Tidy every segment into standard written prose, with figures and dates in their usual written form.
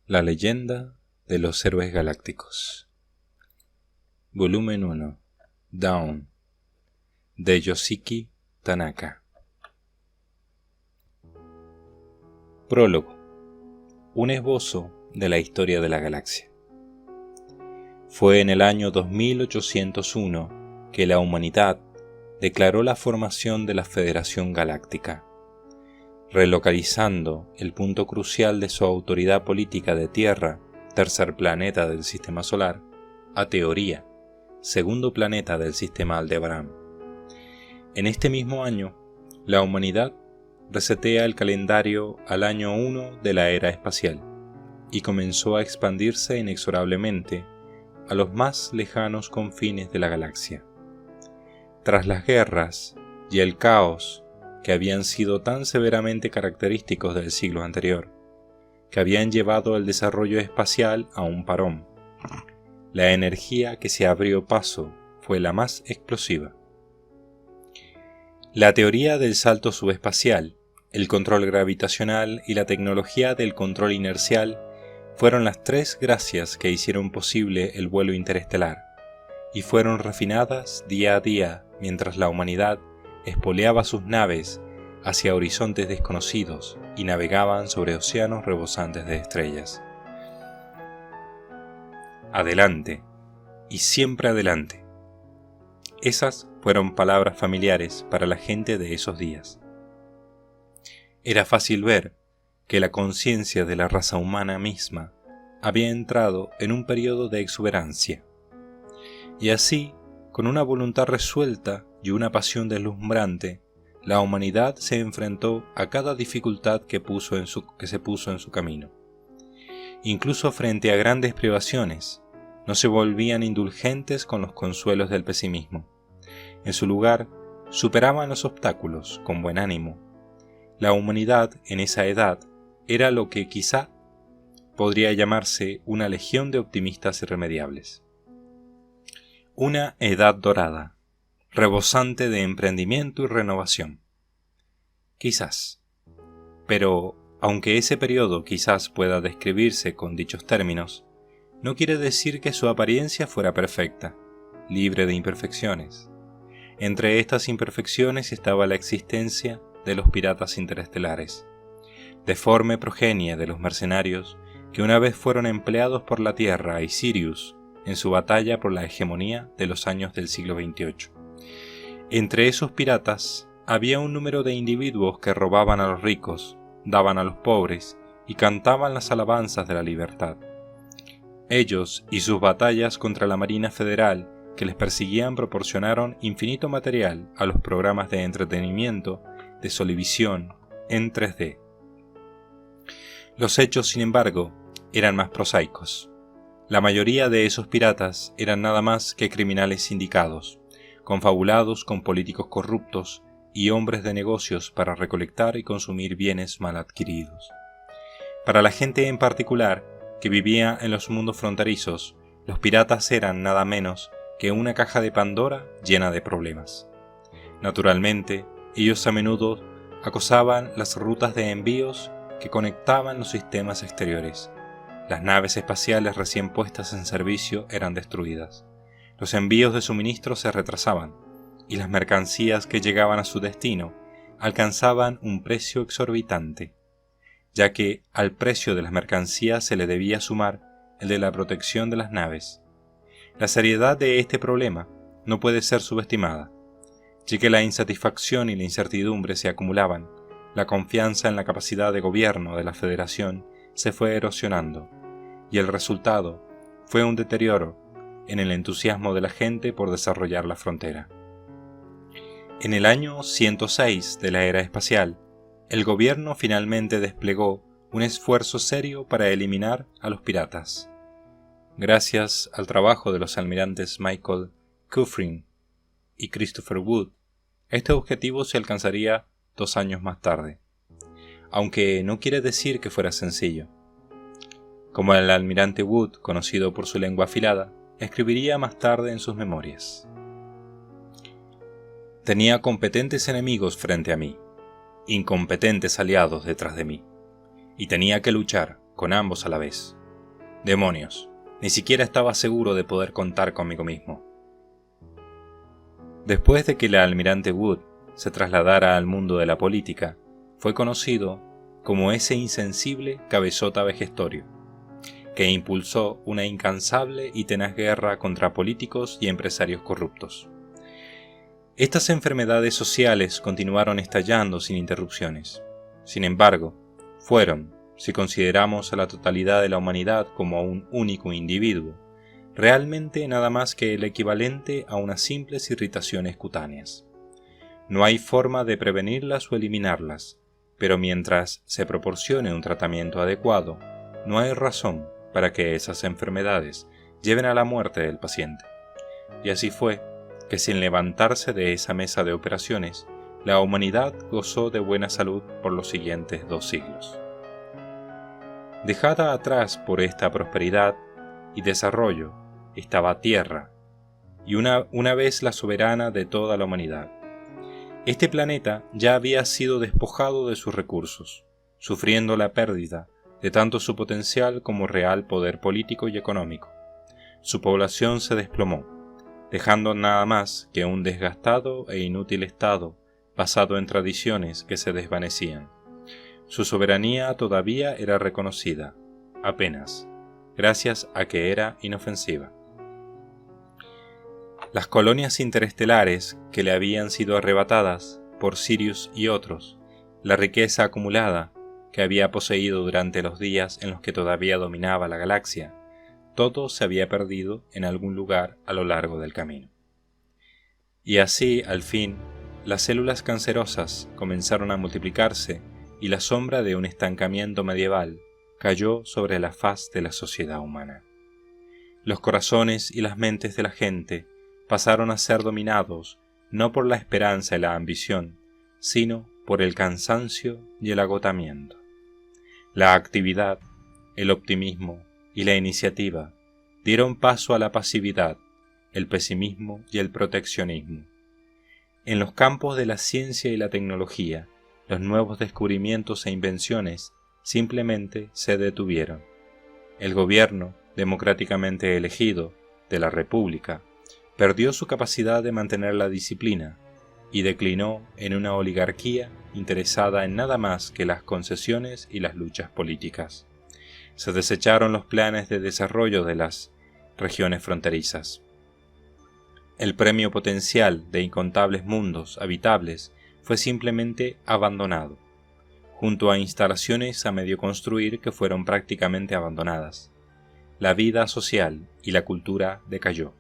La leyenda de los héroes galácticos. Volumen 1. Dawn. De Yoshiki Tanaka. Prólogo. Un esbozo de la historia de la galaxia. Fue en el año 2801 que la humanidad declaró la formación de la Federación Galáctica, relocalizando el punto crucial de su autoridad política de Tierra, tercer planeta del Sistema Solar, a Teoría, segundo planeta del Sistema Aldebarán. En este mismo año, la humanidad resetea el calendario al año 1 de la era espacial y comenzó a expandirse inexorablemente a los más lejanos confines de la galaxia. Tras las guerras y el caos que habían sido tan severamente característicos del siglo anterior, que habían llevado el desarrollo espacial a un parón, la energía que se abrió paso fue la más explosiva. La teoría del salto subespacial, el control gravitacional y la tecnología del control inercial fueron las tres gracias que hicieron posible el vuelo interestelar, y fueron refinadas día a día mientras la humanidad espoleaba sus naves hacia horizontes desconocidos y navegaban sobre océanos rebosantes de estrellas. Adelante, y siempre adelante. Esas fueron palabras familiares para la gente de esos días. Era fácil ver que la conciencia de la raza humana misma había entrado en un periodo de exuberancia. Y así, con una voluntad resuelta y una pasión deslumbrante, la humanidad se enfrentó a cada dificultad que se puso en su camino. Incluso frente a grandes privaciones, no se volvían indulgentes con los consuelos del pesimismo. En su lugar, superaban los obstáculos con buen ánimo. La humanidad en esa edad era lo que quizá podría llamarse una legión de optimistas irremediables. Una edad dorada, rebosante de emprendimiento y renovación. Quizás. Pero, aunque ese periodo quizás pueda describirse con dichos términos, no quiere decir que su apariencia fuera perfecta, libre de imperfecciones. Entre estas imperfecciones estaba la existencia de los piratas interestelares, deforme progenie de los mercenarios que una vez fueron empleados por la Tierra y Sirius en su batalla por la hegemonía de los años del siglo XXVIII. Entre esos piratas había un número de individuos que robaban a los ricos, daban a los pobres y cantaban las alabanzas de la libertad. Ellos y sus batallas contra la Marina Federal que les perseguían proporcionaron infinito material a los programas de entretenimiento de Solivisión en 3D. Los hechos, sin embargo, eran más prosaicos. La mayoría de esos piratas eran nada más que criminales sindicados, confabulados con políticos corruptos y hombres de negocios para recolectar y consumir bienes mal adquiridos. Para la gente en particular que vivía en los mundos fronterizos, los piratas eran nada menos que una caja de Pandora llena de problemas. Naturalmente, ellos a menudo acosaban las rutas de envíos que conectaban los sistemas exteriores. Las naves espaciales recién puestas en servicio eran destruidas. Los envíos de suministros se retrasaban, y las mercancías que llegaban a su destino alcanzaban un precio exorbitante, ya que al precio de las mercancías se le debía sumar el de la protección de las naves. La seriedad de este problema no puede ser subestimada, ya que la insatisfacción y la incertidumbre se acumulaban. La confianza en la capacidad de gobierno de la Federación se fue erosionando, y el resultado fue un deterioro en el entusiasmo de la gente por desarrollar la frontera. En el año 106 de la era espacial, el gobierno finalmente desplegó un esfuerzo serio para eliminar a los piratas. Gracias al trabajo de los almirantes Michael Kufrin y Christopher Wood, este objetivo se alcanzaría 2 años más tarde, aunque no quiere decir que fuera sencillo. Como el almirante Wood, conocido por su lengua afilada, escribiría más tarde en sus memorias. Tenía competentes enemigos frente a mí, incompetentes aliados detrás de mí, y tenía que luchar con ambos a la vez. Demonios, ni siquiera estaba seguro de poder contar conmigo mismo. Después de que el almirante Wood se trasladara al mundo de la política, fue conocido como ese insensible cabezota vejestorio, que impulsó una incansable y tenaz guerra contra políticos y empresarios corruptos. Estas enfermedades sociales continuaron estallando sin interrupciones. Sin embargo, fueron, si consideramos a la totalidad de la humanidad como a un único individuo, realmente nada más que el equivalente a unas simples irritaciones cutáneas. No hay forma de prevenirlas o eliminarlas, pero mientras se proporcione un tratamiento adecuado, no hay razón para que esas enfermedades lleven a la muerte del paciente. Y así fue que sin levantarse de esa mesa de operaciones, la humanidad gozó de buena salud por los siguientes 2 siglos. Dejada atrás por esta prosperidad y desarrollo, estaba Tierra, y una vez la soberana de toda la humanidad. Este planeta ya había sido despojado de sus recursos, sufriendo la pérdida de tanto su potencial como real poder político y económico. Su población se desplomó, dejando nada más que un desgastado e inútil estado basado en tradiciones que se desvanecían. Su soberanía todavía era reconocida, apenas, gracias a que era inofensiva. Las colonias interestelares que le habían sido arrebatadas por Sirius y otros, la riqueza acumulada que había poseído durante los días en los que todavía dominaba la galaxia, todo se había perdido en algún lugar a lo largo del camino. Y así, al fin, las células cancerosas comenzaron a multiplicarse y la sombra de un estancamiento medieval cayó sobre la faz de la sociedad humana. Los corazones y las mentes de la gente pasaron a ser dominados no por la esperanza y la ambición, sino por el cansancio y el agotamiento. La actividad, el optimismo y la iniciativa dieron paso a la pasividad, el pesimismo y el proteccionismo. En los campos de la ciencia y la tecnología, los nuevos descubrimientos e invenciones simplemente se detuvieron. El gobierno, democráticamente elegido, de la República, perdió su capacidad de mantener la disciplina y declinó en una oligarquía interesada en nada más que las concesiones y las luchas políticas. Se desecharon los planes de desarrollo de las regiones fronterizas. El premio potencial de incontables mundos habitables fue simplemente abandonado, junto a instalaciones a medio construir que fueron prácticamente abandonadas. La vida social y la cultura decayó.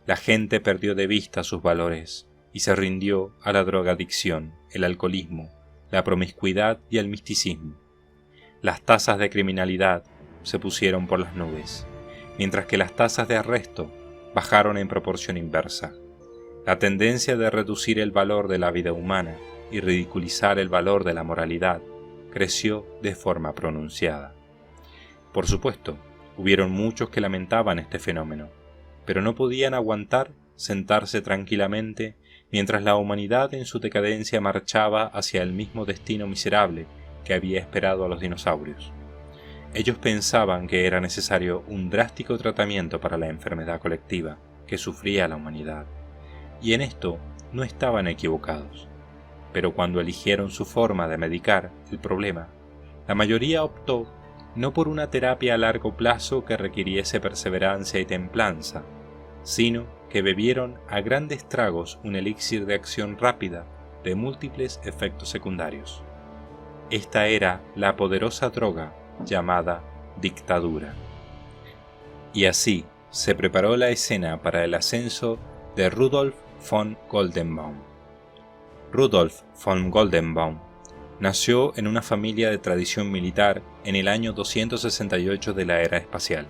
La gente perdió de vista sus valores y se rindió a la drogadicción, el alcoholismo, la promiscuidad y el misticismo. Las tasas de criminalidad se pusieron por las nubes, mientras que las tasas de arresto bajaron en proporción inversa. La tendencia de reducir el valor de la vida humana y ridiculizar el valor de la moralidad creció de forma pronunciada. Por supuesto, hubieron muchos que lamentaban este fenómeno, pero no podían aguantar sentarse tranquilamente mientras la humanidad en su decadencia marchaba hacia el mismo destino miserable que había esperado a los dinosaurios. Ellos pensaban que era necesario un drástico tratamiento para la enfermedad colectiva que sufría la humanidad, y en esto no estaban equivocados. Pero cuando eligieron su forma de medicar el problema, la mayoría optó no por una terapia a largo plazo que requiriese perseverancia y templanza, sino que bebieron a grandes tragos un elixir de acción rápida de múltiples efectos secundarios. Esta era la poderosa droga llamada dictadura. Y así se preparó la escena para el ascenso de Rudolf von Goldenbaum. Rudolf von Goldenbaum nació en una familia de tradición militar en el año 268 de la era espacial,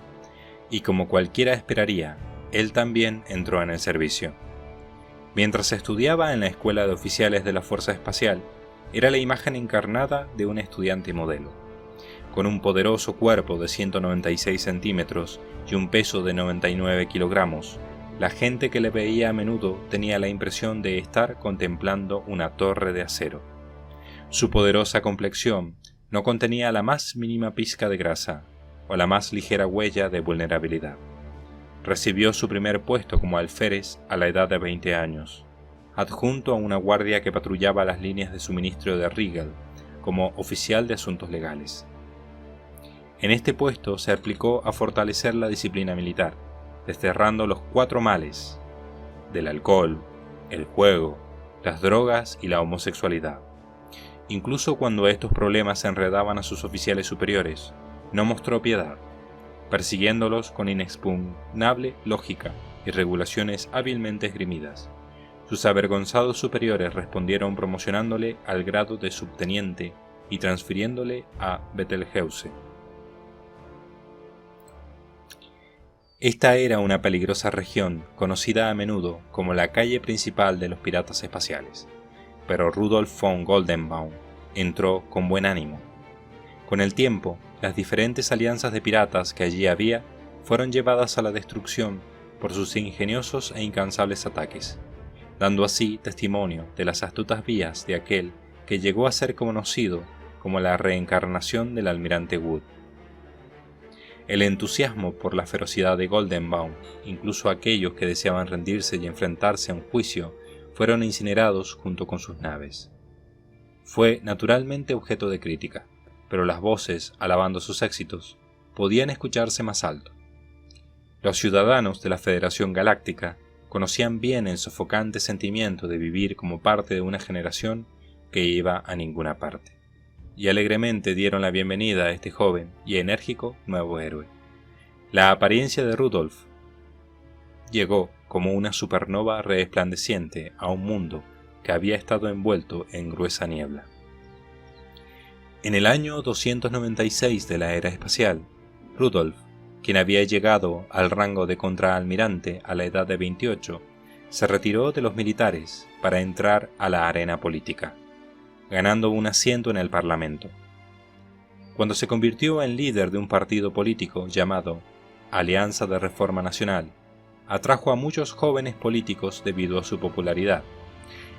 y como cualquiera esperaría, él también entró en el servicio. Mientras estudiaba en la Escuela de Oficiales de la Fuerza Espacial, era la imagen encarnada de un estudiante modelo. Con un poderoso cuerpo de 196 centímetros y un peso de 99 kilogramos, la gente que le veía a menudo tenía la impresión de estar contemplando una torre de acero. Su poderosa complexión no contenía la más mínima pizca de grasa, o la más ligera huella de vulnerabilidad. Recibió su primer puesto como alférez a la edad de 20 años, adjunto a una guardia que patrullaba las líneas de suministro de Rigel como oficial de asuntos legales. En este puesto se aplicó a fortalecer la disciplina militar, desterrando los 4 males del alcohol, el juego, las drogas y la homosexualidad. Incluso cuando estos problemas enredaban a sus oficiales superiores, no mostró piedad, persiguiéndolos con inexpugnable lógica y regulaciones hábilmente esgrimidas. Sus avergonzados superiores respondieron promocionándole al grado de subteniente y transfiriéndole a Betelgeuse. Esta era una peligrosa región, conocida a menudo como la calle principal de los piratas espaciales, pero Rudolf von Goldenbaum entró con buen ánimo. Con el tiempo, las diferentes alianzas de piratas que allí había fueron llevadas a la destrucción por sus ingeniosos e incansables ataques, dando así testimonio de las astutas vías de aquel que llegó a ser conocido como la reencarnación del almirante Wood. El entusiasmo por la ferocidad de Goldenbaum, incluso aquellos que deseaban rendirse y enfrentarse a un juicio, fueron incinerados junto con sus naves. Fue naturalmente objeto de crítica, pero las voces, alabando sus éxitos, podían escucharse más alto. Los ciudadanos de la Federación Galáctica conocían bien el sofocante sentimiento de vivir como parte de una generación que iba a ninguna parte, y alegremente dieron la bienvenida a este joven y enérgico nuevo héroe. La apariencia de Rudolf llegó como una supernova resplandeciente a un mundo que había estado envuelto en gruesa niebla. En el año 296 de la era espacial, Rudolf, quien había llegado al rango de contraalmirante a la edad de 28, se retiró de los militares para entrar a la arena política, ganando un asiento en el Parlamento. Cuando se convirtió en líder de un partido político llamado Alianza de Reforma Nacional, atrajo a muchos jóvenes políticos debido a su popularidad.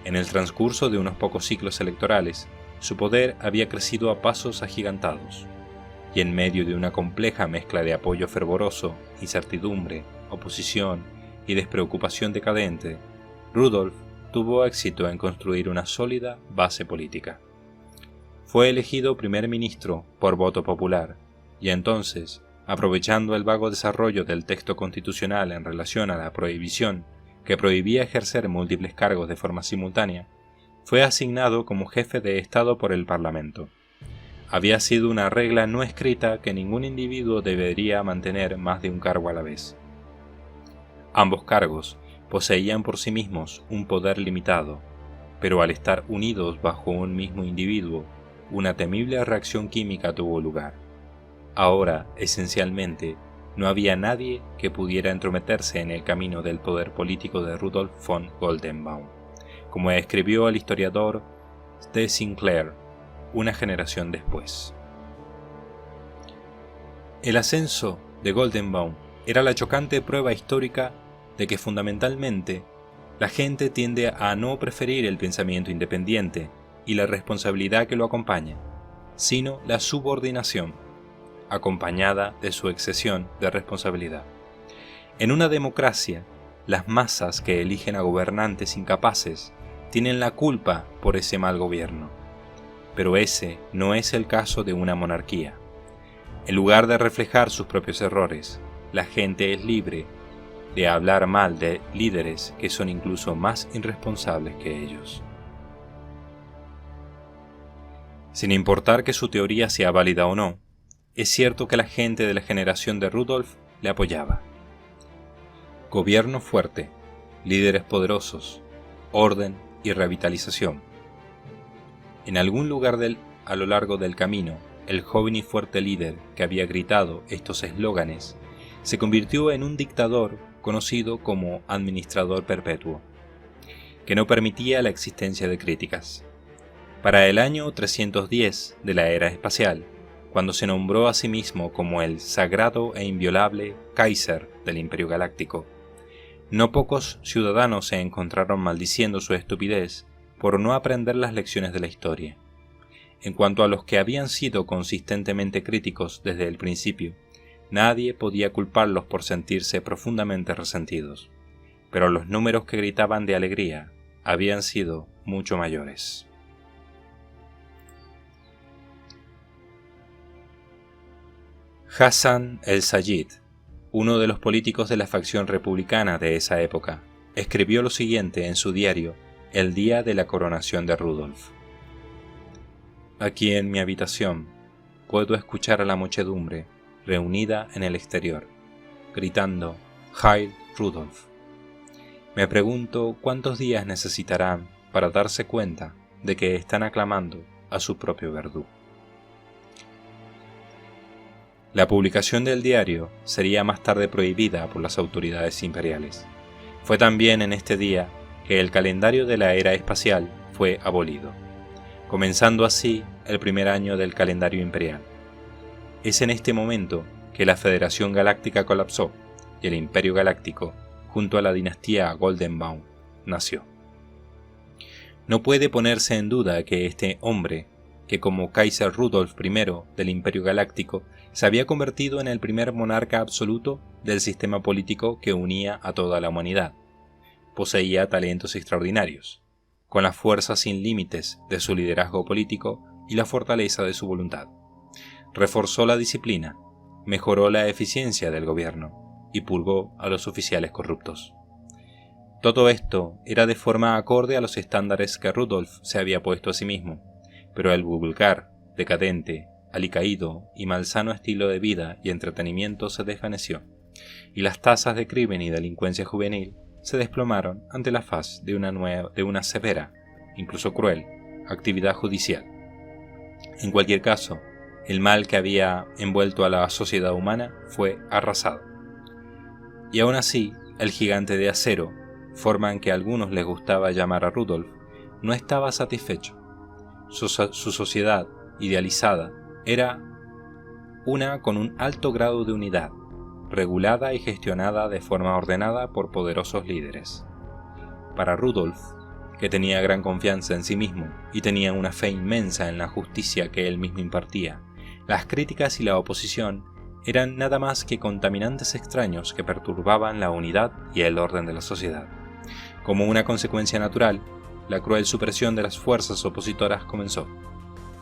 En el transcurso de unos pocos ciclos electorales, su poder había crecido a pasos agigantados, y en medio de una compleja mezcla de apoyo fervoroso, incertidumbre, oposición y despreocupación decadente, Rudolf tuvo éxito en construir una sólida base política. Fue elegido primer ministro por voto popular, y entonces, aprovechando el vago desarrollo del texto constitucional en relación a la prohibición que prohibía ejercer múltiples cargos de forma simultánea, fue asignado como jefe de Estado por el Parlamento. Había sido una regla no escrita que ningún individuo debería mantener más de un cargo a la vez. Ambos cargos poseían por sí mismos un poder limitado, pero al estar unidos bajo un mismo individuo, una temible reacción química tuvo lugar. Ahora, esencialmente, no había nadie que pudiera entrometerse en el camino del poder político de Rudolf von Goldenbaum, como escribió el historiador de Sinclair una generación después. El ascenso de Goldenbaum era la chocante prueba histórica de que fundamentalmente la gente tiende a no preferir el pensamiento independiente y la responsabilidad que lo acompaña, sino la subordinación, acompañada de su excesión de responsabilidad. En una democracia, las masas que eligen a gobernantes incapaces tienen la culpa por ese mal gobierno, pero ese no es el caso de una monarquía. En lugar de reflejar sus propios errores, la gente es libre de hablar mal de líderes que son incluso más irresponsables que ellos. Sin importar que su teoría sea válida o no, es cierto que la gente de la generación de Rudolf le apoyaba. Gobierno fuerte, líderes poderosos, orden y revitalización. En algún lugar a lo largo del camino, el joven y fuerte líder que había gritado estos eslóganes se convirtió en un dictador conocido como administrador perpetuo, que no permitía la existencia de críticas. Para el año 310 de la era espacial, cuando se nombró a sí mismo como el sagrado e inviolable Kaiser del Imperio Galáctico, no pocos ciudadanos se encontraron maldiciendo su estupidez por no aprender las lecciones de la historia. En cuanto a los que habían sido consistentemente críticos desde el principio, Nadie podía culparlos por sentirse profundamente resentidos, pero los números que gritaban de alegría habían sido mucho mayores. Hassan el-Sayed, uno de los políticos de la facción republicana de esa época, escribió lo siguiente en su diario el día de la coronación de Rudolf. Aquí en mi habitación puedo escuchar a la muchedumbre reunida en el exterior, gritando «Heil Rudolf». Me pregunto cuántos días necesitarán para darse cuenta de que están aclamando a su propio verdugo. La publicación del diario sería más tarde prohibida por las autoridades imperiales. Fue también en este día que el calendario de la era espacial fue abolido, comenzando así el primer año del calendario imperial. Es en este momento que la Federación Galáctica colapsó y el Imperio Galáctico, junto a la dinastía Goldenbaum, nació. No puede ponerse en duda que este hombre, que como Kaiser Rudolf I del Imperio Galáctico, se había convertido en el primer monarca absoluto del sistema político que unía a toda la humanidad, poseía talentos extraordinarios, con la fuerza sin límites de su liderazgo político y la fortaleza de su voluntad. Reforzó la disciplina, mejoró la eficiencia del gobierno y purgó a los oficiales corruptos. Todo esto era de forma acorde a los estándares que Rudolf se había puesto a sí mismo, pero el vulgar, decadente, alicaído y malsano estilo de vida y entretenimiento se desvaneció, y las tasas de crimen y delincuencia juvenil se desplomaron ante la faz de una severa, incluso cruel, actividad judicial. En cualquier caso, el mal que había envuelto a la sociedad humana fue arrasado. Y aún así, el gigante de acero, forma en que a algunos les gustaba llamar a Rudolf, no estaba satisfecho. Su sociedad, idealizada, era una con un alto grado de unidad, regulada y gestionada de forma ordenada por poderosos líderes. Para Rudolf, que tenía gran confianza en sí mismo y tenía una fe inmensa en la justicia que él mismo impartía, las críticas y la oposición eran nada más que contaminantes extraños que perturbaban la unidad y el orden de la sociedad. Como una consecuencia natural, la cruel supresión de las fuerzas opositoras comenzó.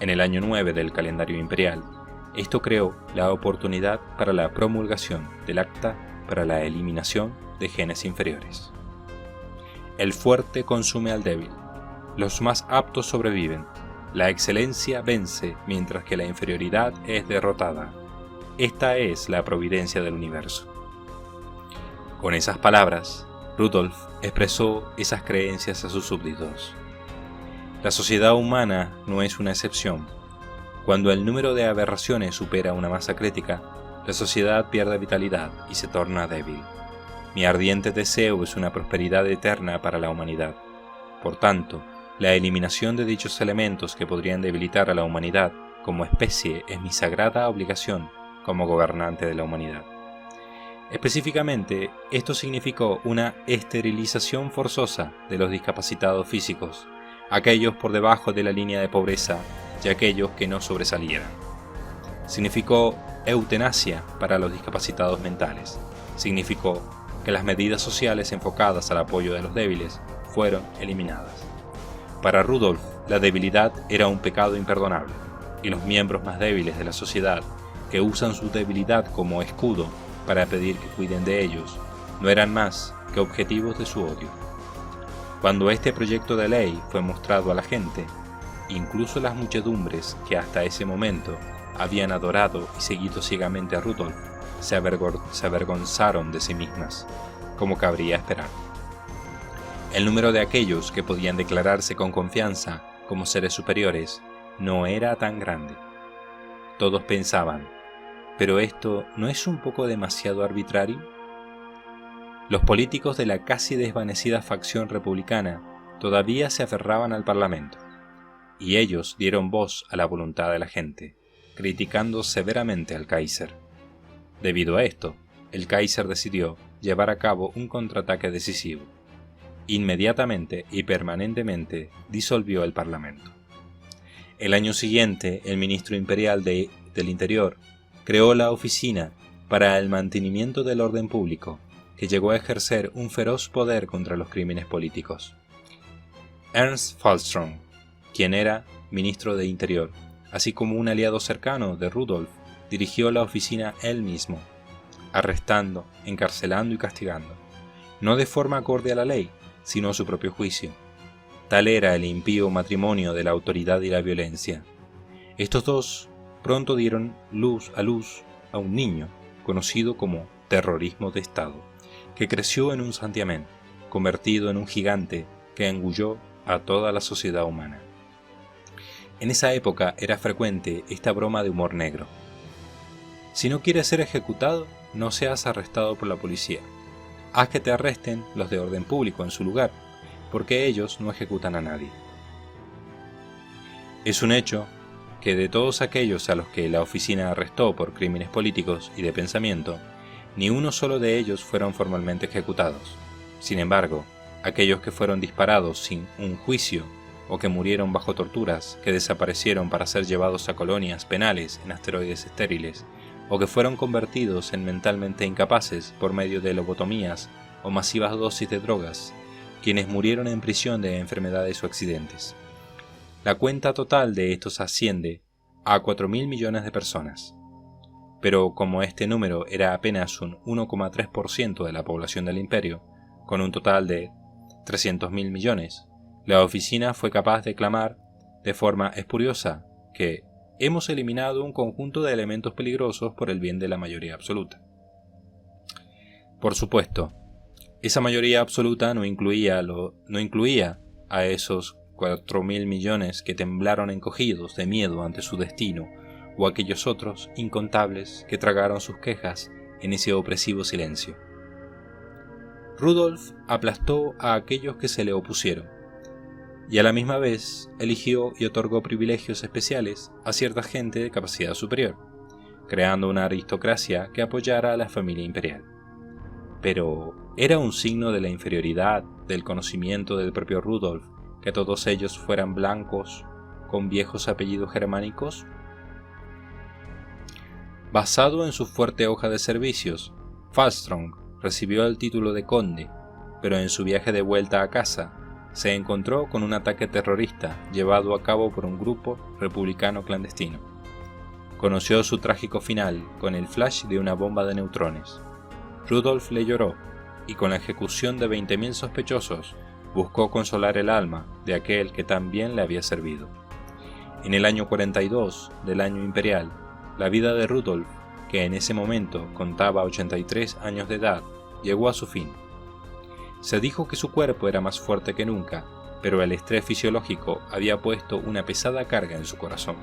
En el año 9 del calendario imperial, esto creó la oportunidad para la promulgación del Acta para la eliminación de genes inferiores. El fuerte consume al débil, los más aptos sobreviven, la excelencia vence mientras que la inferioridad es derrotada. Esta es la providencia del universo. Con esas palabras, Rudolf expresó esas creencias a sus súbditos. La sociedad humana no es una excepción. Cuando el número de aberraciones supera una masa crítica, la sociedad pierde vitalidad y se torna débil. Mi ardiente deseo es una prosperidad eterna para la humanidad. Por tanto, la eliminación de dichos elementos que podrían debilitar a la humanidad como especie es mi sagrada obligación como gobernante de la humanidad. Específicamente, esto significó una esterilización forzosa de los discapacitados físicos, aquellos por debajo de la línea de pobreza y aquellos que no sobresalieran. Significó eutanasia para los discapacitados mentales. Significó que las medidas sociales enfocadas al apoyo de los débiles fueron eliminadas. Para Rudolf, la debilidad era un pecado imperdonable, y los miembros más débiles de la sociedad, que usan su debilidad como escudo para pedir que cuiden de ellos, no eran más que objetivos de su odio. Cuando este proyecto de ley fue mostrado a la gente, incluso las muchedumbres que hasta ese momento habían adorado y seguido ciegamente a Rudolf, se avergonzaron de sí mismas, como cabría esperar. El número de aquellos que podían declararse con confianza como seres superiores no era tan grande. Todos pensaban, ¿pero esto no es un poco demasiado arbitrario? Los políticos de la casi desvanecida facción republicana todavía se aferraban al Parlamento, y ellos dieron voz a la voluntad de la gente, criticando severamente al Kaiser. Debido a esto, el Kaiser decidió llevar a cabo un contraataque decisivo. Inmediatamente y permanentemente disolvió el Parlamento. El año siguiente, el ministro imperial del Interior creó la oficina para el mantenimiento del orden público, que llegó a ejercer un feroz poder contra los crímenes políticos. Ernst Fallström, quien era ministro de Interior, así como un aliado cercano de Rudolf, dirigió la oficina él mismo, arrestando, encarcelando y castigando, no de forma acorde a la ley, sino a su propio juicio. Tal era el impío matrimonio de la autoridad y la violencia. Estos dos pronto dieron luz a un niño, conocido como terrorismo de Estado, que creció en un santiamén, convertido en un gigante que engulló a toda la sociedad humana. En esa época era frecuente esta broma de humor negro. Si no quieres ser ejecutado, no seas arrestado por la policía. Haz que te arresten los de orden público en su lugar, porque ellos no ejecutan a nadie. Es un hecho que de todos aquellos a los que la oficina arrestó por crímenes políticos y de pensamiento, ni uno solo de ellos fueron formalmente ejecutados. Sin embargo, aquellos que fueron disparados sin un juicio o que murieron bajo torturas, que desaparecieron para ser llevados a colonias penales en asteroides estériles, o que fueron convertidos en mentalmente incapaces por medio de lobotomías o masivas dosis de drogas, quienes murieron en prisión de enfermedades o accidentes. La cuenta total de estos asciende a 4.000 millones de personas. Pero como este número era apenas un 1,3% de la población del imperio, con un total de 300.000 millones, la oficina fue capaz de clamar de forma espuriosa que hemos eliminado un conjunto de elementos peligrosos por el bien de la mayoría absoluta. Por supuesto, esa mayoría absoluta no incluía a esos 4.000 millones que temblaron encogidos de miedo ante su destino, o aquellos otros incontables que tragaron sus quejas en ese opresivo silencio. Rudolf aplastó a aquellos que se le opusieron, y a la misma vez eligió y otorgó privilegios especiales a cierta gente de capacidad superior, creando una aristocracia que apoyara a la familia imperial. Pero, ¿era un signo de la inferioridad del conocimiento del propio Rudolf que todos ellos fueran blancos con viejos apellidos germánicos? Basado en su fuerte hoja de servicios, Fallström recibió el título de conde, pero en su viaje de vuelta a casa se encontró con un ataque terrorista llevado a cabo por un grupo republicano clandestino. Conoció su trágico final con el flash de una bomba de neutrones. Rudolf le lloró y con la ejecución de 20.000 sospechosos buscó consolar el alma de aquel que tan bien le había servido. En el año 42 del año imperial, la vida de Rudolf, que en ese momento contaba 83 años de edad, llegó a su fin. Se dijo que su cuerpo era más fuerte que nunca, pero el estrés fisiológico había puesto una pesada carga en su corazón.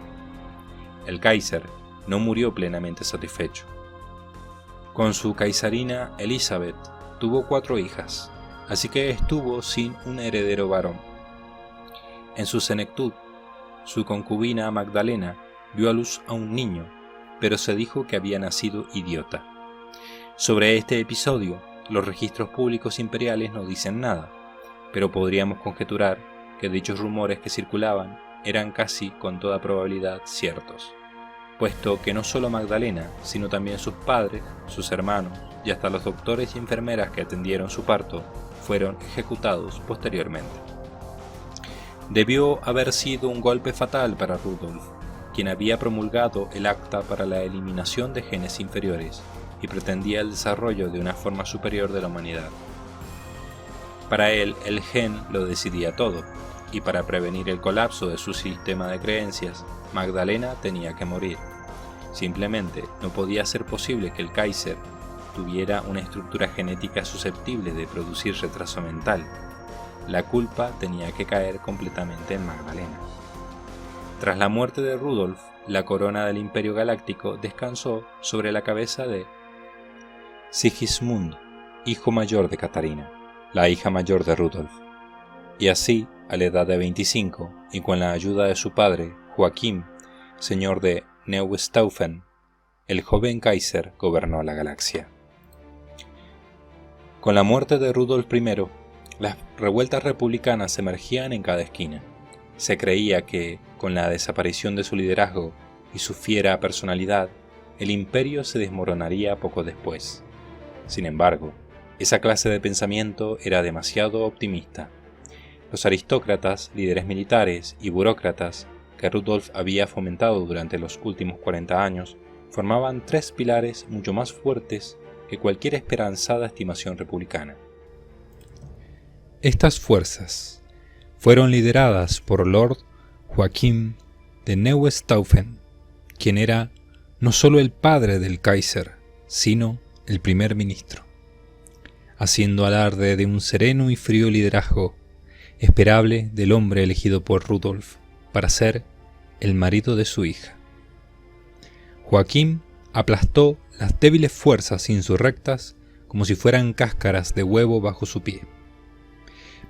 El Kaiser no murió plenamente satisfecho. Con su kaisarina Elizabeth tuvo 4 hijas, así que estuvo sin un heredero varón. En su senectud, su concubina Magdalena dio a luz a un niño, pero se dijo que había nacido idiota. Sobre este episodio, los registros públicos imperiales no dicen nada, pero podríamos conjeturar que dichos rumores que circulaban eran casi con toda probabilidad ciertos, puesto que no solo Magdalena, sino también sus padres, sus hermanos y hasta los doctores y enfermeras que atendieron su parto fueron ejecutados posteriormente. Debió haber sido un golpe fatal para Rudolf, quien había promulgado el acta para la eliminación de genes inferiores y pretendía el desarrollo de una forma superior de la humanidad. Para él, el gen lo decidía todo, y para prevenir el colapso de su sistema de creencias, Magdalena tenía que morir. Simplemente no podía ser posible que el Kaiser tuviera una estructura genética susceptible de producir retraso mental. La culpa tenía que caer completamente en Magdalena. Tras la muerte de Rudolf, la corona del Imperio Galáctico descansó sobre la cabeza de Sigismund, hijo mayor de Catarina, la hija mayor de Rudolf. Y así, a la edad de 25, y con la ayuda de su padre, Joachim, señor de Neustaufen, el joven Kaiser gobernó la galaxia. Con la muerte de Rudolf I, las revueltas republicanas emergían en cada esquina. Se creía que, con la desaparición de su liderazgo y su fiera personalidad, el imperio se desmoronaría poco después. Sin embargo, esa clase de pensamiento era demasiado optimista. Los aristócratas, líderes militares y burócratas que Rudolf había fomentado durante los últimos 40 años formaban tres pilares mucho más fuertes que cualquier esperanzada estimación republicana. Estas fuerzas fueron lideradas por Lord Joachim de Neuenstaufen, quien era no solo el padre del Kaiser, sino el primer ministro, haciendo alarde de un sereno y frío liderazgo esperable del hombre elegido por Rudolf para ser el marido de su hija. Joachim aplastó las débiles fuerzas insurrectas como si fueran cáscaras de huevo bajo su pie.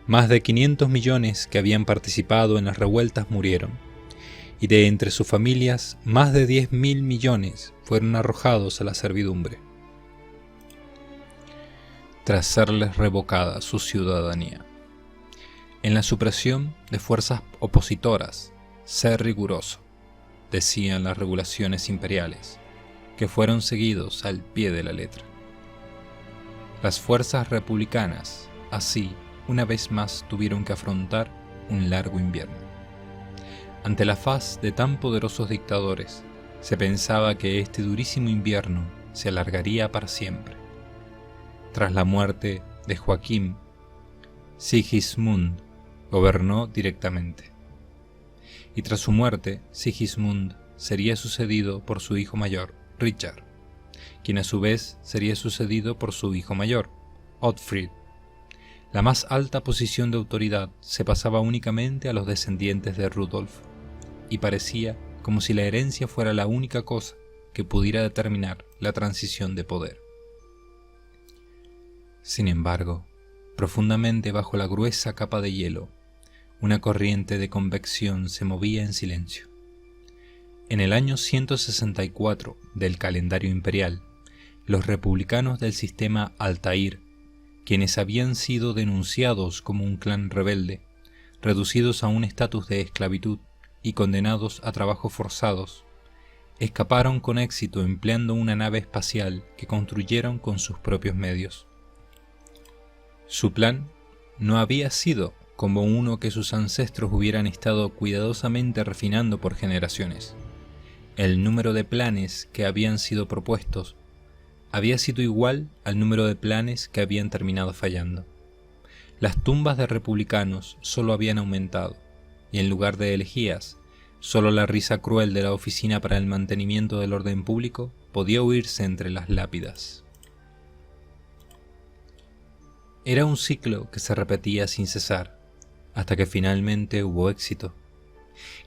Más de 500 millones que habían participado en las revueltas murieron, y de entre sus familias más de 10.000 millones fueron arrojados a la servidumbre, tras serles revocada su ciudadanía. En la supresión de fuerzas opositoras, sé riguroso, decían las regulaciones imperiales, que fueron seguidos al pie de la letra. Las fuerzas republicanas, así, una vez más tuvieron que afrontar un largo invierno. Ante la faz de tan poderosos dictadores, se pensaba que este durísimo invierno se alargaría para siempre. Tras la muerte de Joachim, Sigismund gobernó directamente. Y tras su muerte, Sigismund sería sucedido por su hijo mayor, Richard, quien a su vez sería sucedido por su hijo mayor, Otfrid. La más alta posición de autoridad se pasaba únicamente a los descendientes de Rudolf, y parecía como si la herencia fuera la única cosa que pudiera determinar la transición de poder. Sin embargo, profundamente bajo la gruesa capa de hielo, una corriente de convección se movía en silencio. En el año 164 del calendario imperial, los republicanos del sistema Altair, quienes habían sido denunciados como un clan rebelde, reducidos a un estatus de esclavitud y condenados a trabajos forzados, escaparon con éxito empleando una nave espacial que construyeron con sus propios medios. Su plan no había sido como uno que sus ancestros hubieran estado cuidadosamente refinando por generaciones. El número de planes que habían sido propuestos había sido igual al número de planes que habían terminado fallando. Las tumbas de republicanos solo habían aumentado, y en lugar de elegías, solo la risa cruel de la Oficina para el Mantenimiento del Orden Público podía oírse entre las lápidas. Era un ciclo que se repetía sin cesar, hasta que finalmente hubo éxito,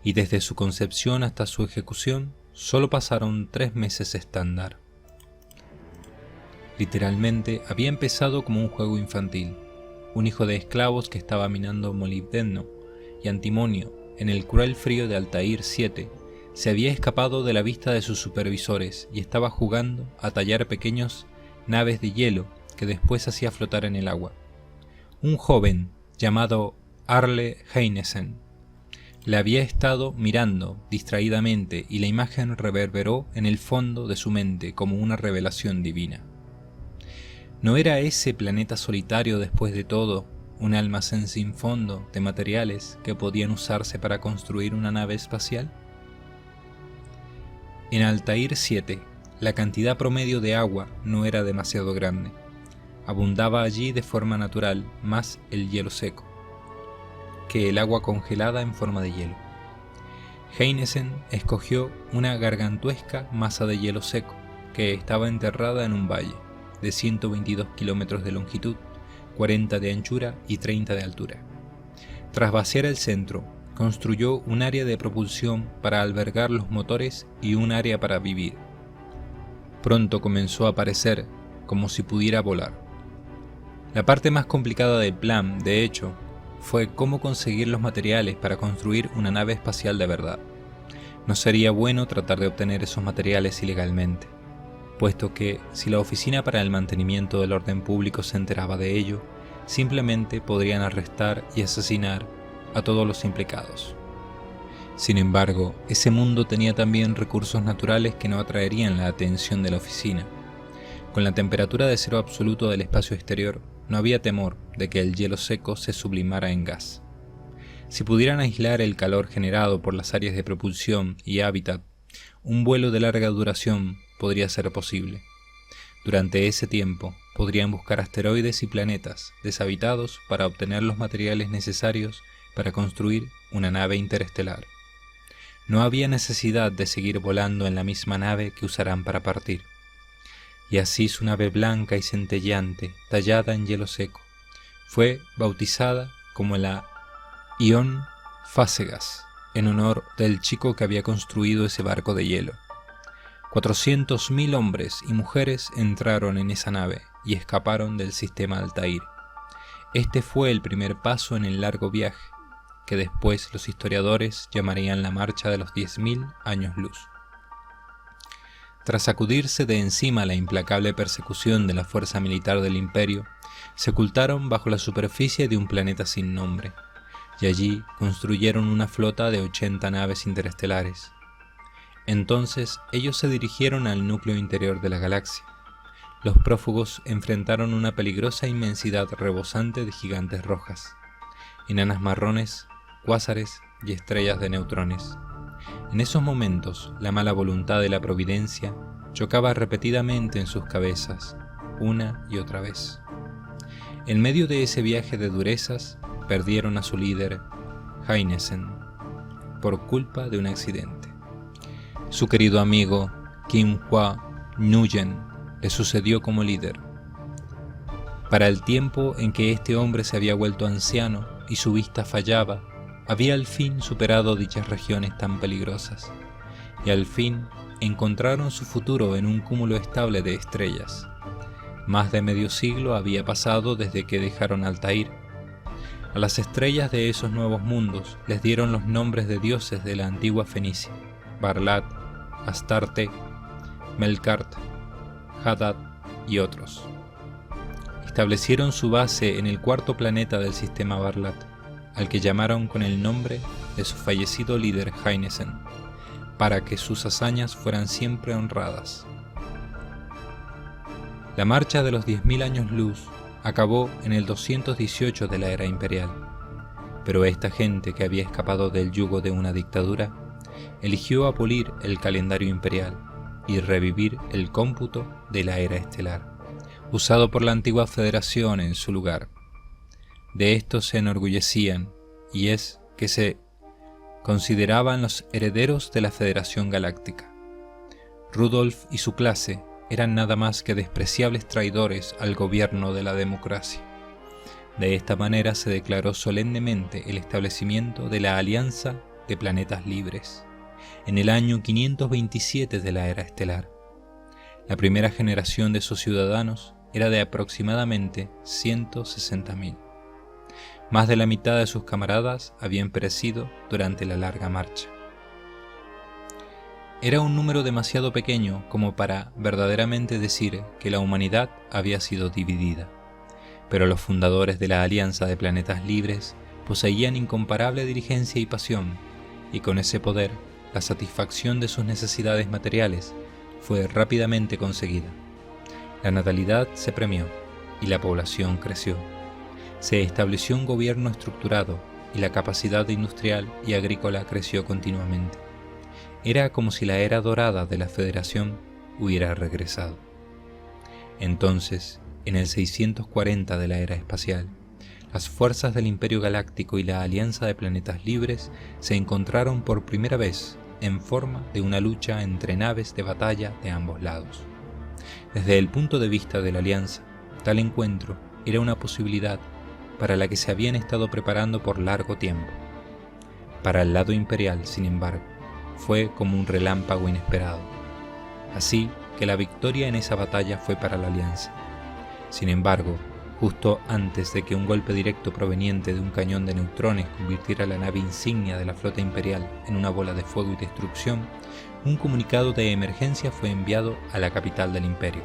y desde su concepción hasta su ejecución solo pasaron 3 meses estándar. Literalmente había empezado como un juego infantil, un hijo de esclavos que estaba minando molibdeno y antimonio en el cruel frío de Altair 7, se había escapado de la vista de sus supervisores y estaba jugando a tallar pequeñas naves de hielo que después hacía flotar en el agua. Un joven llamado Arle Heinesen le había estado mirando distraídamente y la imagen reverberó en el fondo de su mente como una revelación divina. ¿No era ese planeta solitario después de todo un almacén sin fondo de materiales que podían usarse para construir una nave espacial? En Altair 7, la cantidad promedio de agua no era demasiado grande. Abundaba allí de forma natural más el hielo seco que el agua congelada en forma de hielo. Heinesen escogió una gargantuesca masa de hielo seco que estaba enterrada en un valle de 122 kilómetros de longitud, 40 de anchura y 30 de altura. Tras vaciar el centro, construyó un área de propulsión para albergar los motores y un área para vivir. Pronto comenzó a parecer como si pudiera volar. La parte más complicada del plan, de hecho, fue cómo conseguir los materiales para construir una nave espacial de verdad. No sería bueno tratar de obtener esos materiales ilegalmente, puesto que, si la Oficina para el Mantenimiento del Orden Público se enteraba de ello, simplemente podrían arrestar y asesinar a todos los implicados. Sin embargo, ese mundo tenía también recursos naturales que no atraerían la atención de la oficina. Con la temperatura de cero absoluto del espacio exterior, no había temor de que el hielo seco se sublimara en gas. Si pudieran aislar el calor generado por las áreas de propulsión y hábitat, un vuelo de larga duración podría ser posible. Durante ese tiempo, podrían buscar asteroides y planetas deshabitados para obtener los materiales necesarios para construir una nave interestelar. No había necesidad de seguir volando en la misma nave que usarán para partir. Y así su nave blanca y centelleante, tallada en hielo seco, fue bautizada como la Ion Fácegas, en honor del chico que había construido ese barco de hielo. 400.000 hombres y mujeres entraron en esa nave y escaparon del sistema Altair. Este fue el primer paso en el largo viaje, que después los historiadores llamarían la marcha de los 10.000 años luz. Tras sacudirse de encima la implacable persecución de la fuerza militar del Imperio, se ocultaron bajo la superficie de un planeta sin nombre, y allí construyeron una flota de 80 naves interestelares. Entonces ellos se dirigieron al núcleo interior de la galaxia. Los prófugos enfrentaron una peligrosa inmensidad rebosante de gigantes rojas, enanas marrones, cuásares y estrellas de neutrones. En esos momentos, la mala voluntad de la providencia chocaba repetidamente en sus cabezas, una y otra vez. En medio de ese viaje de durezas, perdieron a su líder, Heinessen, por culpa de un accidente. Su querido amigo, Kim Hua Nguyen, le sucedió como líder. Para el tiempo en que este hombre se había vuelto anciano y su vista fallaba, había al fin superado dichas regiones tan peligrosas, y al fin encontraron su futuro en un cúmulo estable de estrellas. Más de medio siglo había pasado desde que dejaron Altair. A las estrellas de esos nuevos mundos les dieron los nombres de dioses de la antigua Fenicia: Barlat, Astarte, Melkart, Hadad y otros. Establecieron su base en el cuarto planeta del sistema Barlat, al que llamaron con el nombre de su fallecido líder Heinessen, para que sus hazañas fueran siempre honradas. La marcha de los 10.000 años luz acabó en el 218 de la era imperial, pero esta gente que había escapado del yugo de una dictadura eligió abolir el calendario imperial y revivir el cómputo de la era estelar, usado por la antigua Federación en su lugar. De esto se enorgullecían, y es que se consideraban los herederos de la Federación Galáctica. Rudolf y su clase eran nada más que despreciables traidores al gobierno de la democracia. De esta manera se declaró solemnemente el establecimiento de la Alianza de Planetas Libres, en el año 527 de la era estelar. La primera generación de sus ciudadanos era de aproximadamente 160.000. Más de la mitad de sus camaradas habían perecido durante la larga marcha. Era un número demasiado pequeño como para verdaderamente decir que la humanidad había sido dividida, pero los fundadores de la Alianza de Planetas Libres poseían incomparable diligencia y pasión, y con ese poder, la satisfacción de sus necesidades materiales fue rápidamente conseguida. La natalidad se premió y la población creció. Se estableció un gobierno estructurado y la capacidad industrial y agrícola creció continuamente. Era como si la era dorada de la Federación hubiera regresado. Entonces, en el 640 de la era espacial, las fuerzas del Imperio Galáctico y la Alianza de Planetas Libres se encontraron por primera vez en forma de una lucha entre naves de batalla de ambos lados. Desde el punto de vista de la Alianza, tal encuentro era una posibilidad para la que se habían estado preparando por largo tiempo. Para el lado imperial, sin embargo, fue como un relámpago inesperado. Así que la victoria en esa batalla fue para la Alianza. Sin embargo, justo antes de que un golpe directo proveniente de un cañón de neutrones convirtiera la nave insignia de la flota imperial en una bola de fuego y destrucción, un comunicado de emergencia fue enviado a la capital del imperio.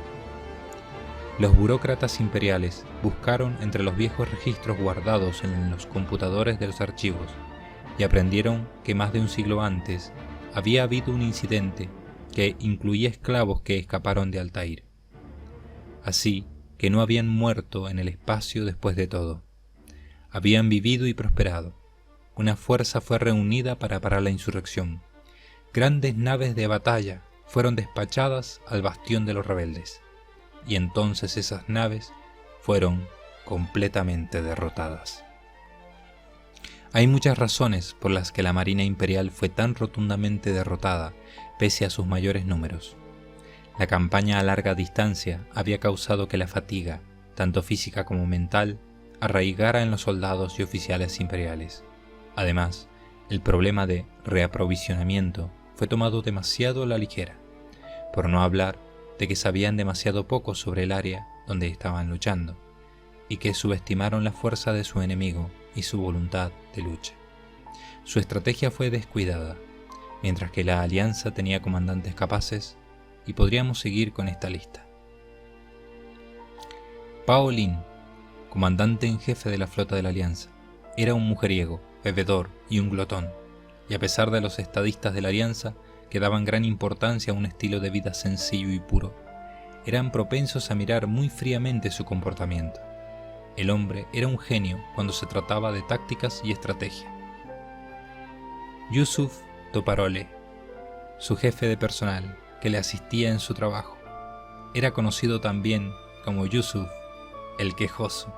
Los burócratas imperiales buscaron entre los viejos registros guardados en los computadores de los archivos y aprendieron que más de un siglo antes había habido un incidente que incluía esclavos que escaparon de Altair. Así que no habían muerto en el espacio después de todo. Habían vivido y prosperado. Una fuerza fue reunida para parar la insurrección. Grandes naves de batalla fueron despachadas al bastión de los rebeldes. Y entonces esas naves fueron completamente derrotadas. Hay muchas razones por las que la Marina Imperial fue tan rotundamente derrotada pese a sus mayores números. La campaña a larga distancia había causado que la fatiga, tanto física como mental, arraigara en los soldados y oficiales imperiales. Además, el problema de reaprovisionamiento fue tomado demasiado a la ligera, por no hablar de que sabían demasiado poco sobre el área donde estaban luchando, y que subestimaron la fuerza de su enemigo y su voluntad de lucha. Su estrategia fue descuidada, mientras que la Alianza tenía comandantes capaces, y podríamos seguir con esta lista. Pao Lin, comandante en jefe de la flota de la Alianza, era un mujeriego, bebedor y un glotón, y a pesar de los estadistas de la Alianza que daban gran importancia a un estilo de vida sencillo y puro, eran propensos a mirar muy fríamente su comportamiento. El hombre era un genio cuando se trataba de tácticas y estrategia. Yusuf Toparole, su jefe de personal, que le asistía en su trabajo, era conocido también como Yusuf el Quejoso,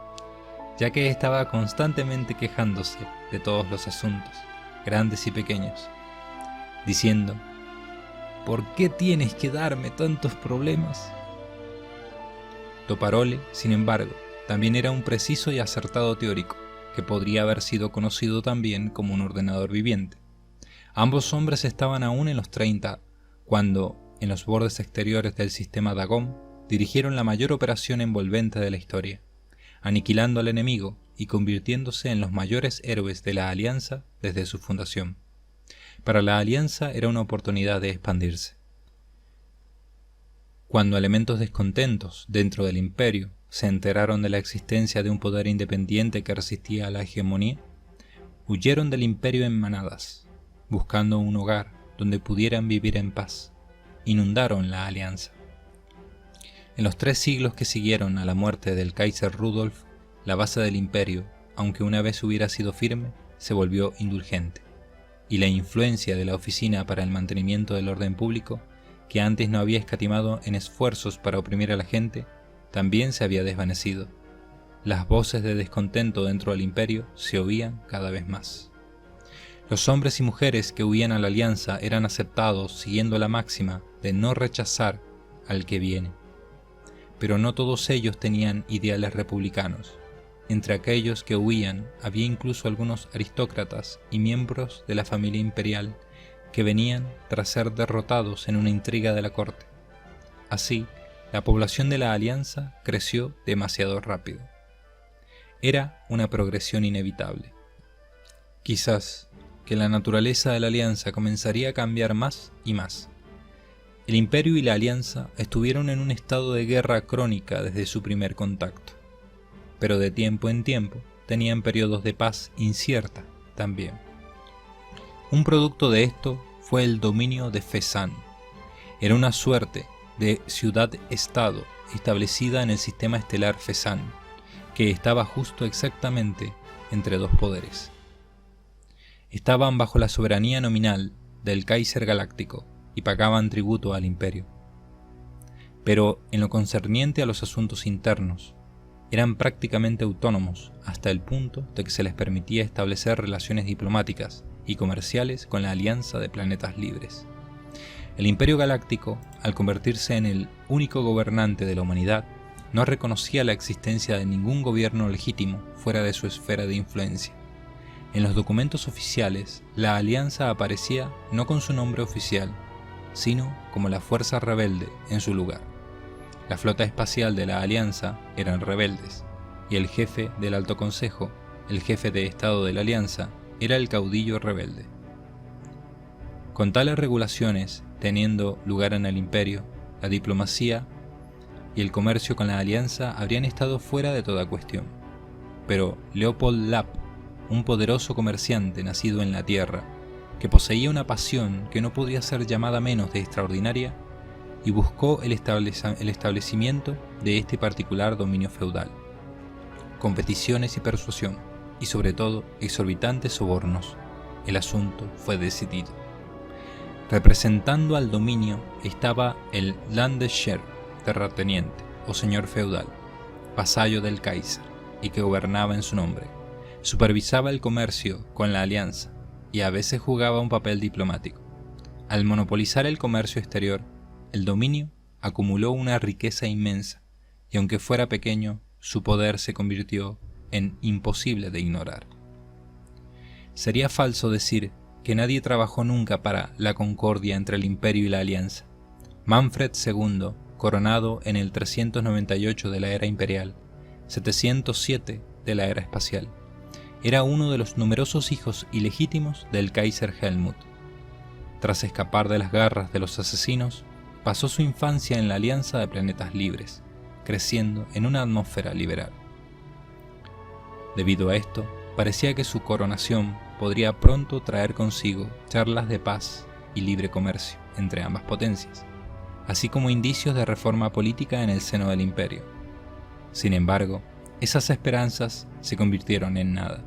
ya que estaba constantemente quejándose de todos los asuntos, grandes y pequeños, diciendo: ¿por qué tienes que darme tantos problemas? Toparole, sin embargo, también era un preciso y acertado teórico, que podría haber sido conocido también como un ordenador viviente. Ambos hombres estaban aún en los 30 cuando, en los bordes exteriores del sistema Dagón, dirigieron la mayor operación envolvente de la historia, aniquilando al enemigo y convirtiéndose en los mayores héroes de la Alianza desde su fundación. Para la Alianza era una oportunidad de expandirse. Cuando elementos descontentos dentro del Imperio se enteraron de la existencia de un poder independiente que resistía a la hegemonía, huyeron del Imperio en manadas, buscando un hogar donde pudieran vivir en paz. Inundaron la Alianza. En los 3 siglos que siguieron a la muerte del Kaiser Rudolf, la base del Imperio, aunque una vez hubiera sido firme, se volvió indulgente, y la influencia de la Oficina para el Mantenimiento del Orden Público, que antes no había escatimado en esfuerzos para oprimir a la gente, también se había desvanecido. Las voces de descontento dentro del Imperio se oían cada vez más. Los hombres y mujeres que huían a la Alianza eran aceptados siguiendo la máxima de no rechazar al que viene. Pero no todos ellos tenían ideales republicanos. Entre aquellos que huían había incluso algunos aristócratas y miembros de la familia imperial que venían tras ser derrotados en una intriga de la corte. Así, la población de la Alianza creció demasiado rápido. Era una progresión inevitable. Quizás que la naturaleza de la Alianza comenzaría a cambiar más y más. El Imperio y la Alianza estuvieron en un estado de guerra crónica desde su primer contacto, pero de tiempo en tiempo tenían periodos de paz incierta también. Un producto de esto fue el dominio de Fezzan. Era una suerte de ciudad-estado establecida en el sistema estelar Fezzan, que estaba justo exactamente entre 2 poderes. Estaban bajo la soberanía nominal del Kaiser Galáctico y pagaban tributo al Imperio. Pero en lo concerniente a los asuntos internos, eran prácticamente autónomos hasta el punto de que se les permitía establecer relaciones diplomáticas y comerciales con la Alianza de Planetas Libres. El Imperio Galáctico, al convertirse en el único gobernante de la humanidad, no reconocía la existencia de ningún gobierno legítimo fuera de su esfera de influencia. En los documentos oficiales, la Alianza aparecía no con su nombre oficial, sino como la Fuerza Rebelde en su lugar. La flota espacial de la Alianza eran rebeldes, y el jefe del Alto Consejo, el jefe de Estado de la Alianza, era el caudillo rebelde. Con tales regulaciones teniendo lugar en el Imperio, la diplomacia y el comercio con la Alianza habrían estado fuera de toda cuestión. Pero Leopold Lapp, un poderoso comerciante nacido en la tierra, que poseía una pasión que no podía ser llamada menos de extraordinaria, y buscó el establecimiento de este particular dominio feudal, con peticiones y persuasión, y sobre todo exorbitantes sobornos. El asunto fue decidido. Representando al dominio estaba el Landesherr, terrateniente o señor feudal, vasallo del Kaiser, y que gobernaba en su nombre. Supervisaba el comercio con la alianza y a veces jugaba un papel diplomático. Al monopolizar el comercio exterior, el dominio acumuló una riqueza inmensa y aunque fuera pequeño, su poder se convirtió en imposible de ignorar. Sería falso decir que nadie trabajó nunca para la concordia entre el imperio y la alianza. Manfred II, coronado en el 398 de la era imperial, 707 de la era espacial, era uno de los numerosos hijos ilegítimos del Kaiser Helmut. Tras escapar de las garras de los asesinos, pasó su infancia en la Alianza de Planetas Libres, creciendo en una atmósfera liberal. Debido a esto, parecía que su coronación podría pronto traer consigo charlas de paz y libre comercio entre ambas potencias, así como indicios de reforma política en el seno del imperio. Sin embargo, esas esperanzas se convirtieron en nada,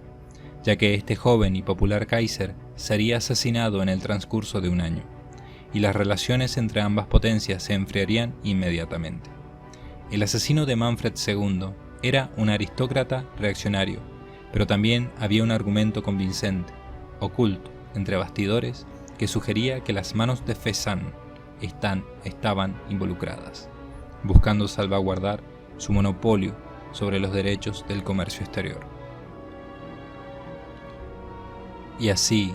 ya que este joven y popular Kaiser sería asesinado en el transcurso de un año, y las relaciones entre ambas potencias se enfriarían inmediatamente. El asesino de Manfred II era un aristócrata reaccionario, pero también había un argumento convincente, oculto, entre bastidores, que sugería que las manos de Fezzan estaban involucradas, buscando salvaguardar su monopolio sobre los derechos del comercio exterior. Y así,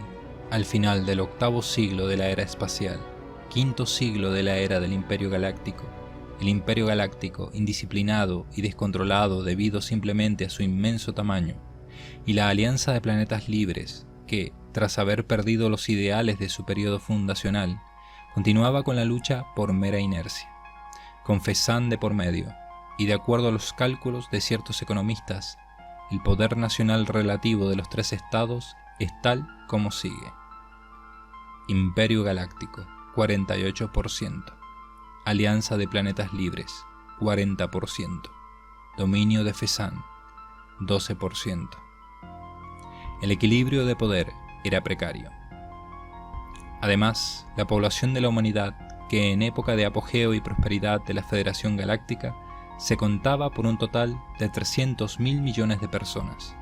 al final del octavo siglo de la era espacial, quinto siglo de la era del Imperio Galáctico, el Imperio Galáctico, indisciplinado y descontrolado debido simplemente a su inmenso tamaño, y la Alianza de Planetas Libres, que, tras haber perdido los ideales de su periodo fundacional, continuaba con la lucha por mera inercia, con Fezzan de por medio, y de acuerdo a los cálculos de ciertos economistas, el poder nacional relativo de los tres estados es tal como sigue. Imperio Galáctico, 48%. Alianza de Planetas Libres, 40%. Dominio de Fezzan, 12%. El equilibrio de poder era precario. Además, la población de la humanidad, que en época de apogeo y prosperidad de la Federación Galáctica, se contaba por un total de 300.000 millones de personas,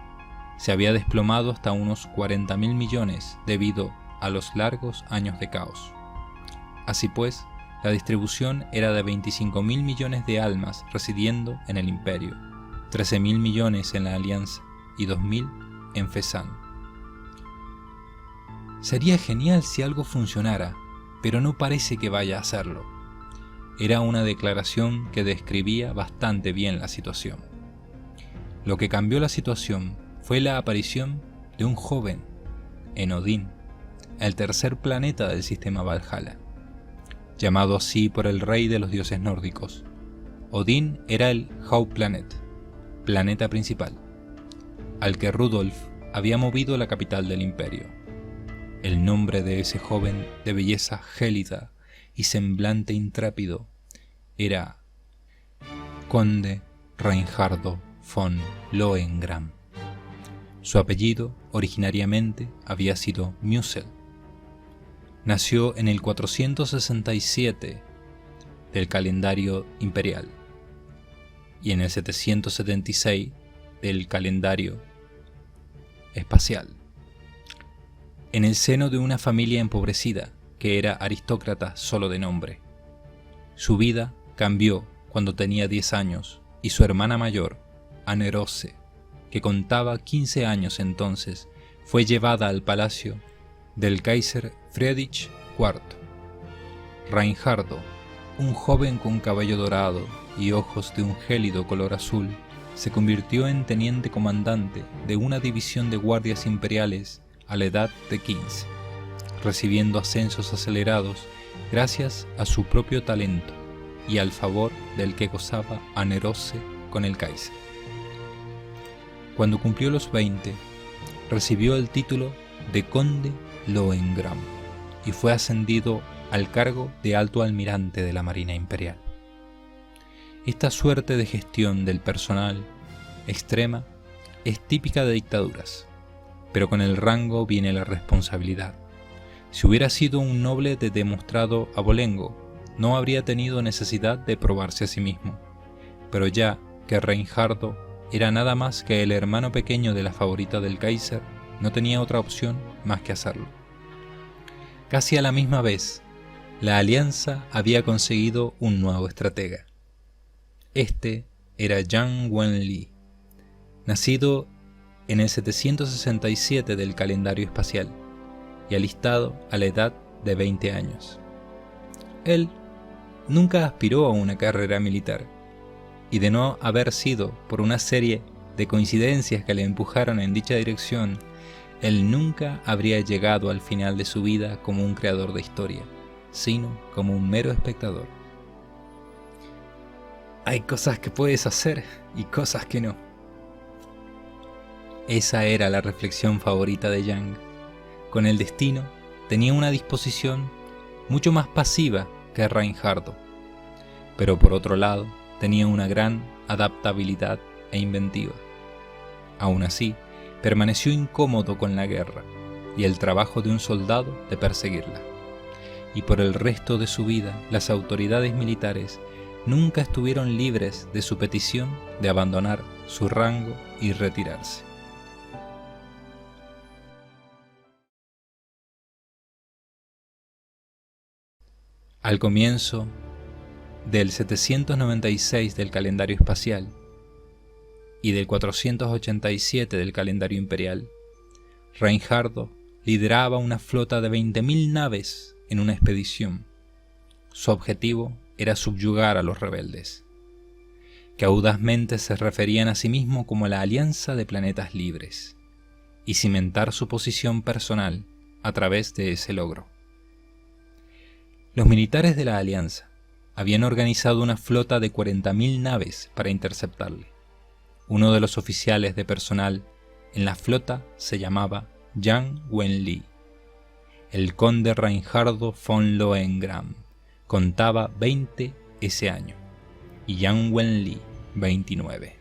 se había desplomado hasta unos 40.000 millones debido a los largos años de caos. Así pues, la distribución era de 25.000 millones de almas residiendo en el imperio, 13.000 millones en la alianza y 2.000 en Fezzan. Sería genial si algo funcionara, pero no parece que vaya a hacerlo. Era una declaración que describía bastante bien la situación. Lo que cambió la situación fue la aparición de un joven en Odín, el tercer planeta del sistema Valhalla, llamado así por el rey de los dioses nórdicos. Odín era el Hauptplanet, planeta principal, al que Rudolf había movido la capital del imperio. El nombre de ese joven de belleza gélida y semblante intrépido era Conde Reinhardo von Lohengrin. Su apellido originariamente había sido Müssel. Nació en el 467 del calendario imperial y en el 776 del calendario espacial, en el seno de una familia empobrecida que era aristócrata solo de nombre. Su vida cambió cuando tenía 10 años y su hermana mayor, Anerose, que contaba 15 años entonces, fue llevada al palacio del Kaiser Friedrich IV. Reinhardo, un joven con cabello dorado y ojos de un gélido color azul, se convirtió en teniente comandante de una división de guardias imperiales a la edad de 15, recibiendo ascensos acelerados gracias a su propio talento y al favor del que gozaba Anerose con el Kaiser. Cuando cumplió los 20, recibió el título de Conde Lohengrin y fue ascendido al cargo de alto almirante de la Marina Imperial. Esta suerte de gestión del personal extrema es típica de dictaduras, pero con el rango viene la responsabilidad. Si hubiera sido un noble de demostrado abolengo, no habría tenido necesidad de probarse a sí mismo, pero ya que Reinhardo era nada más que el hermano pequeño de la favorita del Kaiser, no tenía otra opción más que hacerlo. Casi a la misma vez, la alianza había conseguido un nuevo estratega. Este era Yang Wenli, nacido en el 767 del calendario espacial y alistado a la edad de 20 años. Él nunca aspiró a una carrera militar, y de no haber sido por una serie de coincidencias que le empujaron en dicha dirección, él nunca habría llegado al final de su vida como un creador de historia, sino como un mero espectador. Hay cosas que puedes hacer y cosas que no. Esa era la reflexión favorita de Yang. Con el destino tenía una disposición mucho más pasiva que Reinhardo, pero por otro lado tenía una gran adaptabilidad e inventiva. Aún así, permaneció incómodo con la guerra y el trabajo de un soldado de perseguirla. Y por el resto de su vida, las autoridades militares nunca estuvieron libres de su petición de abandonar su rango y retirarse. Al comienzo del 796 del calendario espacial y del 487 del calendario imperial, Reinhardo lideraba una flota de 20.000 naves en una expedición. Su objetivo era subyugar a los rebeldes, que audazmente se referían a sí mismos como la Alianza de Planetas Libres, y cimentar su posición personal a través de ese logro. Los militares de la Alianza habían organizado una flota de 40.000 naves para interceptarle. Uno de los oficiales de personal en la flota se llamaba Yang Wenli. El conde Reinhardo von Lohengrin contaba 20 ese año y Yang Wenli 29.